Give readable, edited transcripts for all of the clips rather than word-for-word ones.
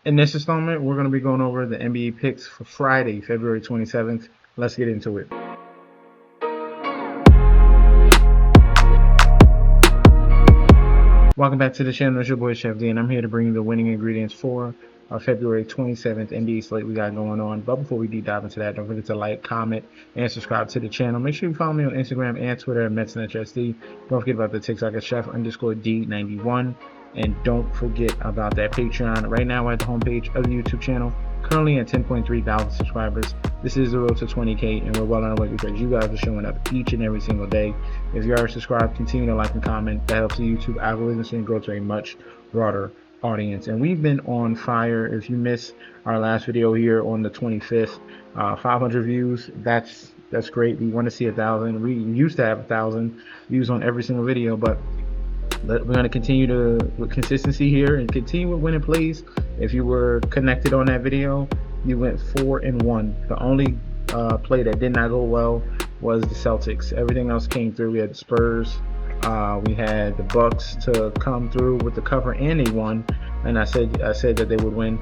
In this installment, we're going to be going over the NBA picks for Friday, February 27th. Let's get into it. Welcome back to the channel. It's your boy Chef D, and I'm here to bring you the winning ingredients for our February 27th NBA slate we got going on. But before we deep dive into that, don't forget to like, comment, and subscribe to the channel. Make sure you follow me on Instagram and Twitter at MetsNetSD. Don't forget about the TikTok at Chef_D91. And don't forget about that Patreon. Right now we're at the homepage of the YouTube channel, currently at 10.3 thousand subscribers. This is the road to 20K, and we're well on our way because you guys are showing up each and every single day. If you are subscribed, continue to like and comment. That helps the YouTube algorithm and grow to a much broader audience. And we've been on fire. If you missed our last video here on the 25th, 500 views. That's great. We want to see 1,000. We used to have 1,000 views on every single video, but we're going to continue with consistency here and continue with winning plays. If you were connected on that video, you went 4-1. The only play that did not go well was the Celtics. Everything else came through. We had the Spurs, we had the Bucks to come through with the cover, and they won. And I said that they would win.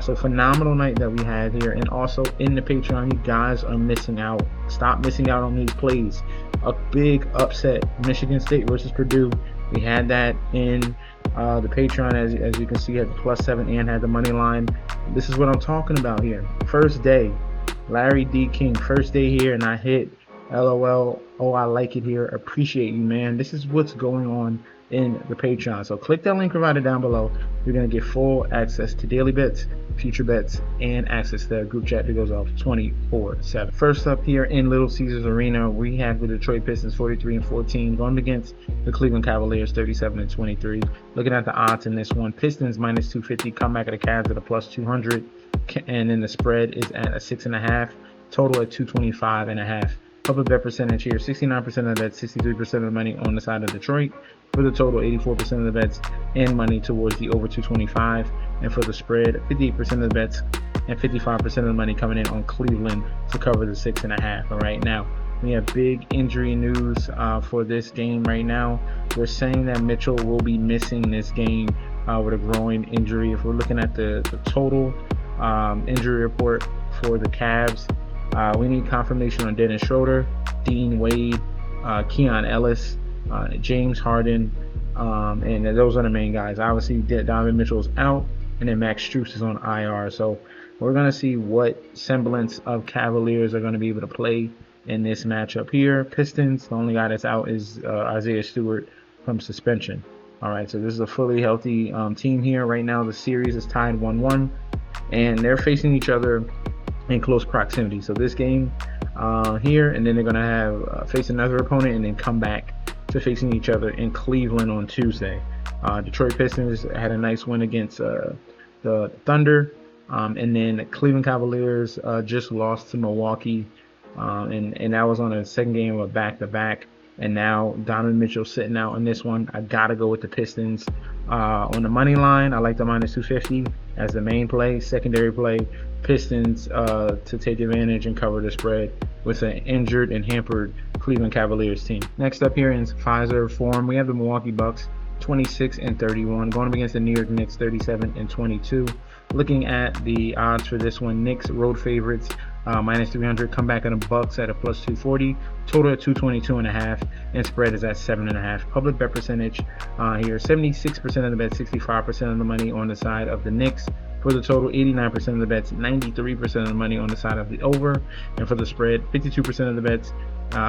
So phenomenal night that we had here. And also in the Patreon, you guys are missing out. Stop missing out on these plays. A big upset, Michigan State versus Purdue. We had that in the Patreon, as you can see, had the +7 and had the money line. This is what I'm talking about here. First day, Larry D. King, first day here, and I hit LOL. Oh, I like it here. Appreciate you, man. This is what's going on in the Patreon. So click that link provided down below. You're going to get full access to daily bets, future bets, and access to the group chat that goes off 24/7. First up here in Little Caesars Arena, we have the Detroit Pistons 43-14 going against the Cleveland Cavaliers 37-23. Looking at the odds in this one, Pistons -250, comeback of the Cavs at a +200, and then the spread is at a 6.5, total at 225.5. Public bet percentage here, 69% of the bets, 63% of the money on the side of Detroit. For the total, 84% of the bets and money towards the over 225. And for the spread, 58% of the bets and 55% of the money coming in on Cleveland to cover the 6.5. All right, now we have big injury news for this game right now. We're saying that Mitchell will be missing this game with a groin injury. If we're looking at the total injury report for the Cavs, we need confirmation on Dennis Schroeder, Dean Wade, Keon Ellis, James Harden, and those are the main guys. Obviously, Donovan Mitchell's out, and then Max Strus is on IR. So we're going to see what semblance of Cavaliers are going to be able to play in this matchup here. Pistons, the only guy that's out is Isaiah Stewart from suspension. All right, so this is a fully healthy team here. Right now, the series is tied 1-1, and they're facing each other in close proximity. So this game here, and then they're going to have face another opponent and then come back to facing each other in Cleveland on Tuesday. Detroit Pistons had a nice win against the Thunder, and then the Cleveland Cavaliers just lost to Milwaukee, and that was on a second game of a back-to-back. And now Donovan Mitchell sitting out in this one. I gotta go with the Pistons on the money line. I like the -250 as the main play. Secondary play, Pistons to take advantage and cover the spread with an injured and hampered Cleveland Cavaliers team. Next up here in Pfizer form, we have the Milwaukee Bucks 26-31 going up against the New York Knicks 37-22. Looking at the odds for this one, Knicks road favorites -300, come back on the Bucks at a +240, total at 222.5, and spread is at 7.5. Public bet percentage here, 76% of the bets, 65% of the money on the side of the Knicks. For the total, 89% of the bets, 93% of the money on the side of the over. And for the spread, 52% of the bets,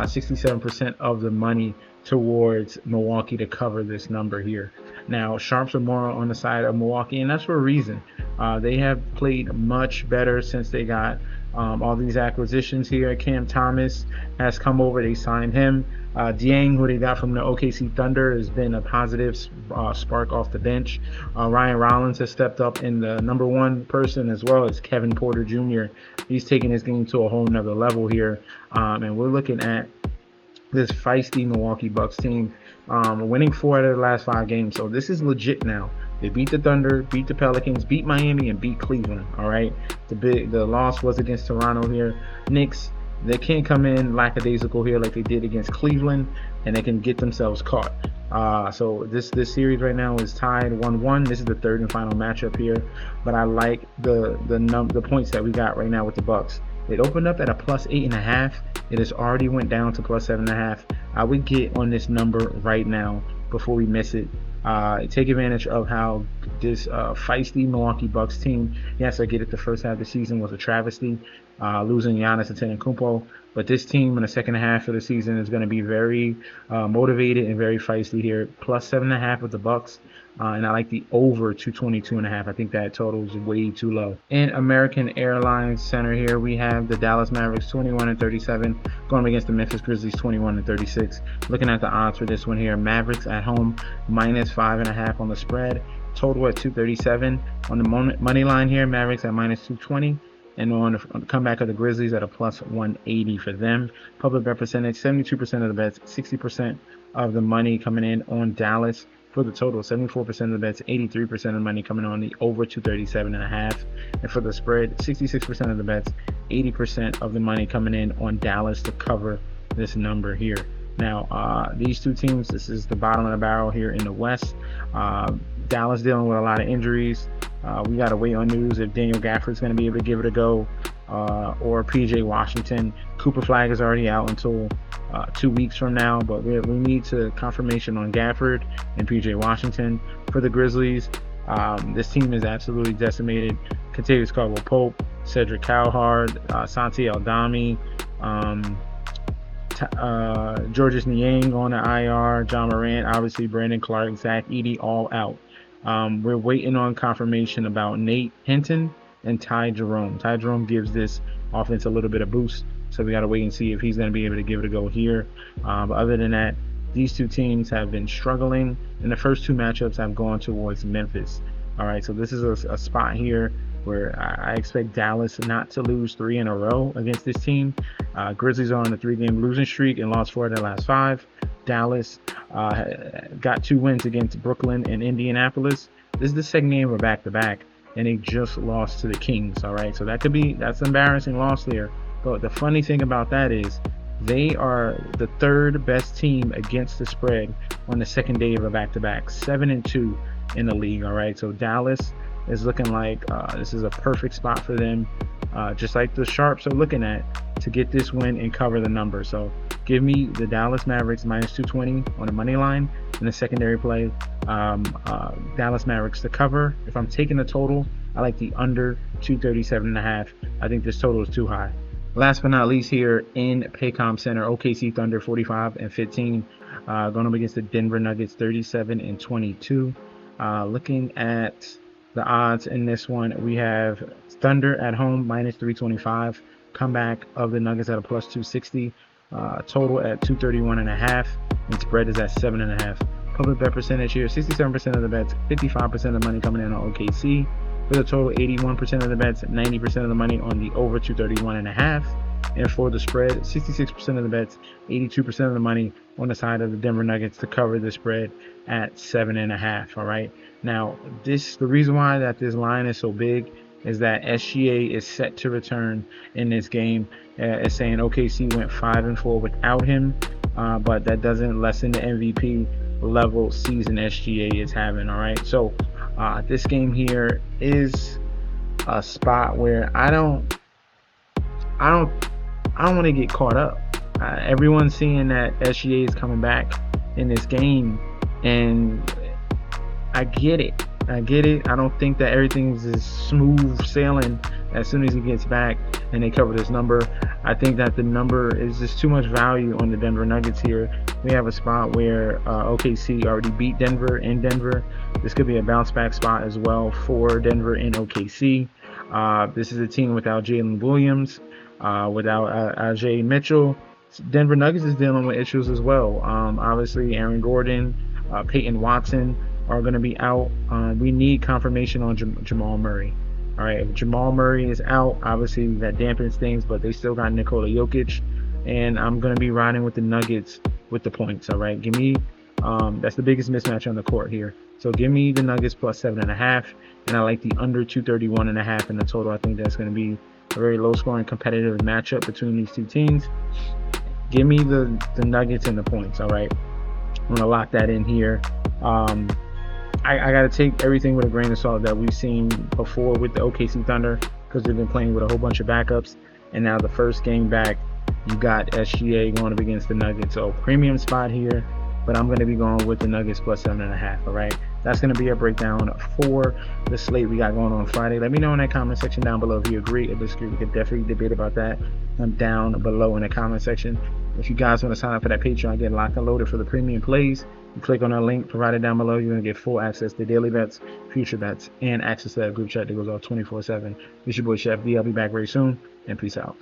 67% of the money towards Milwaukee to cover this number here. Now, sharps are more on the side of Milwaukee, and that's for a reason. They have played much better since they got all these acquisitions here. Cam Thomas has come over. They signed him. Dieng, who they got from the OKC Thunder, has been a positive spark off the bench. Ryan Rollins has stepped up in the #1 person, as well as Kevin Porter Jr. He's taking his game to a whole nother level here. And we're looking at this feisty Milwaukee Bucks team winning 4 out of the last 5 games. So this is legit now. They beat the Thunder, beat the Pelicans, beat Miami, and beat Cleveland. All right. The loss was against Toronto here. Knicks they can't come in lackadaisical here like they did against Cleveland, and they can get themselves caught. So this series right now is tied 1-1. This is the third and final matchup here, but I like the points that we got right now with the Bucks. It opened up at a +8.5. It has already went down to +7.5. I would get on this number right now before we miss it. Take advantage of how this feisty Milwaukee Bucks team, yes, I get it, the first half of the season was a travesty, losing Giannis Antetokounmpo, but this team in the second half of the season is going to be very motivated and very feisty here. +7.5 with the Bucks, and I like the over 222.5. I think that total is way too low. In American Airlines Center here, we have the Dallas Mavericks 21-37 going against the Memphis Grizzlies 21-36. Looking at the odds for this one here, Mavericks at home -5.5 on the spread, total at 237. On the money line here, Mavericks at -220. And on the comeback of the Grizzlies at a +180 for them. Public bet percentage, 72% of the bets, 60% of the money coming in on Dallas. For the total, 74% of the bets, 83% of the money coming on the over 237.5. And for the spread, 66% of the bets, 80% of the money coming in on Dallas to cover this number here. Now, these two teams, this is the bottom of the barrel here in the West. Dallas dealing with a lot of injuries. We got to wait on news if Daniel Gafford's going to be able to give it a go, or PJ Washington. Cooper Flag is already out until 2 weeks from now, but we need confirmation on Gafford and PJ Washington. For the Grizzlies, this team is absolutely decimated. Kentavious Caldwell-Pope, Cedric Cowherd, Santi Aldama, Georges Niang on the IR, John Morant, obviously Brandon Clark, Zach Edey, all out. We're waiting on confirmation about Nate Hinton and Ty Jerome. Ty Jerome gives this offense a little bit of boost, so we got to wait and see if he's going to be able to give it a go here. But other than that, these two teams have been struggling, and the first two matchups have gone towards Memphis. All right, so this is a spot here where I expect Dallas not to lose 3 in a row against this team. Grizzlies are on a 3-game losing streak and lost 4 of their last 5. Dallas got 2 wins against Brooklyn and Indianapolis. This is the second game of a back-to-back, and they just lost to the Kings. All right, so that's an embarrassing loss there. But the funny thing about that is they are the third best team against the spread on the second day of a back-to-back, 7-2 in the league. All right, so Dallas is looking like this is a perfect spot for them, just like the Sharps are looking at, to get this win and cover the number. So give me the Dallas Mavericks -220 on the money line in the secondary play. Dallas Mavericks to cover. If I'm taking the total, I like the under 237.5. I think this total is too high. Last but not least here in Paycom Center, OKC Thunder 45-15 going up against the Denver Nuggets 37-22. Looking at the odds in this one, we have Thunder at home -325, comeback of the Nuggets at a +260, total at 231.5, and spread is at 7.5. Public bet percentage here, 67% of the bets, 55% of the money coming in on OKC. For the total, 81% of the bets, 90% of the money on the over 231.5. And for the spread, 66% of the bets, 82% of the money on the side of the Denver Nuggets to cover the spread at 7.5. All right. Now, the reason why that this line is so big is that SGA is set to return in this game. It's saying OKC went 5-4 without him, but that doesn't lessen the MVP level season SGA is having. All right. So this game here is a spot where I don't want to get caught up. Everyone's seeing that SGA is coming back in this game, and I get it. I don't think that everything's as smooth sailing as soon as he gets back and they cover this number. I think that the number is just too much value on the Denver Nuggets here. We have a spot where OKC already beat Denver in Denver. This could be a bounce back spot as well for Denver in OKC. This is a team without Jalen Williams, without Ajay Mitchell. Denver Nuggets is dealing with issues as well. Obviously, Aaron Gordon, Peyton Watson are going to be out. We need confirmation on Jamal Murray. All right, if Jamal Murray is out, obviously that dampens things, but they still got Nikola Jokic, and I'm going to be riding with the Nuggets with the points. All right, give me That's the biggest mismatch on the court here. So give me the Nuggets plus 7.5, and I like the under 231.5 in the total. I think that's going to be a very low-scoring, competitive matchup between these two teams. Give me the Nuggets and the points. All right, I'm going to lock that in here. I got to take everything with a grain of salt that we've seen before with the OKC Thunder, because they've been playing with a whole bunch of backups, and now the first game back, you got SGA going up against the Nuggets. So premium spot here, but I'm going to be going with the Nuggets plus 7.5. All right, that's going to be a breakdown for the slate we got going on Friday. Let me know in that comment section down below if you agree or disagree. We could definitely debate about that down below in the comment section. If you guys want to sign up for that Patreon, get locked and loaded for the premium plays, you click on our link provided down below. You're going to get full access to daily bets, future bets, and access to that group chat that goes off 24/7. It's your boy Chef D. I'll be back very soon, and peace out.